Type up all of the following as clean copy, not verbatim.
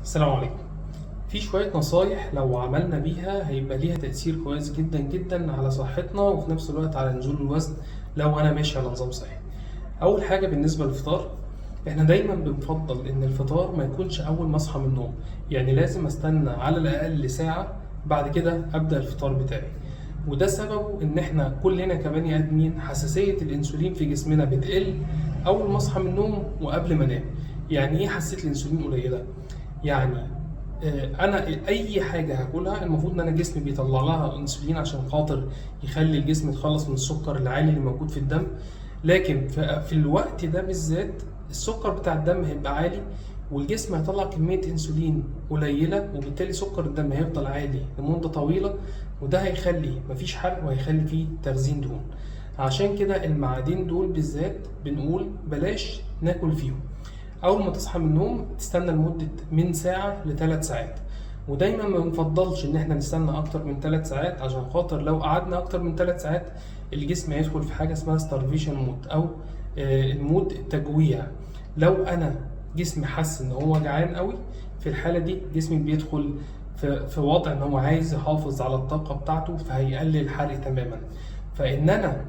السلام عليكم. في شوية نصايح لو عملنا بيها هيبقى ليها تأثير كويس جدا جدا على صحتنا وفي نفس الوقت على نزول الوزن لو أنا ماشي على نظام صحي. أول حاجة بالنسبة للفطار، إحنا دايما بنفضل إن الفطار ما يكونش أول ما أصحى من النوم، يعني لازم أستنى على الأقل ساعة بعد كده أبدأ الفطار بتاعي. وده سببه إن إحنا كلنا كبني آدمين حساسية الأنسولين في جسمنا بتقل أول ما أصحى من النوم وقبل ما أنام. يعني إيه حساسية الأنسولين قليلة؟ يعني انا اي حاجه هاكلها المفروض ان انا جسمي بيطلع لها انسولين عشان خاطر يخلي الجسم يتخلص من السكر العالي اللي موجود في الدم. لكن في الوقت ده بالذات السكر بتاع الدم هيبقى عالي، والجسم هيطلع كميه انسولين قليله، وبالتالي سكر الدم هيفضل عالي لمده طويله، وده هيخلي مفيش حرق وهيخلي فيه تخزين دهون. عشان كده المعادين دول بالذات بنقول بلاش ناكل فيهم. اول ما تصحى من النوم تستنى لمده من ساعه لثلاث ساعات، ودايما ما بنفضلش ان احنا نستنى اكتر من 3 ساعات عشان خاطر لو قعدنا اكتر من 3 ساعات الجسم هيدخل في حاجه اسمها starvation مود او المود التجويع. لو انا جسمي حس ان هو جعان قوي، في الحاله دي جسمي بيدخل في وضع ان هو عايز يحافظ على الطاقه بتاعته، فهيقلل الحرق تماما. فان انا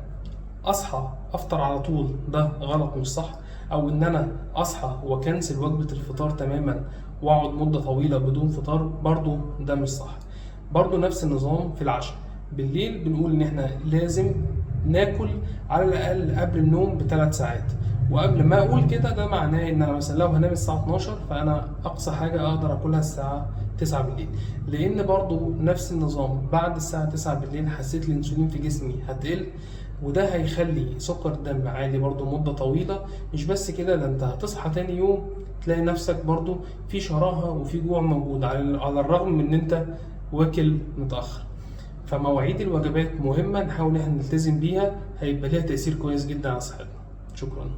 اصحى افطر على طول ده غلط مش صح، او ان انا اصحى واكنسل وجبه الفطار تماما واقعد مده طويله بدون فطار برضو ده مش صح. برضو نفس النظام في العشاء، بالليل بنقول ان احنا لازم ناكل على الاقل قبل النوم ب3 ساعات. وقبل ما اقول كده ده معناه ان انا مثلا لو هنام الساعه 12 فانا اقصى حاجه اقدر اكلها الساعه 9 بالليل، لان برضو نفس النظام بعد الساعه 9 بالليل حسيت الانسولين في جسمي هتقل، وده هيخلي سكر الدم عالي برضو مدة طويلة. مش بس كده، ده انت هتصحى تاني يوم تلاقي نفسك برضو في شراهة وفي جوع موجود على الرغم من ان انت واكل متأخر. فمواعيد الوجبات مهمة، نحاول ان احنا نلتزم بيها، هيبقى ليها تأثير كويس جدا على صحتنا. شكرا.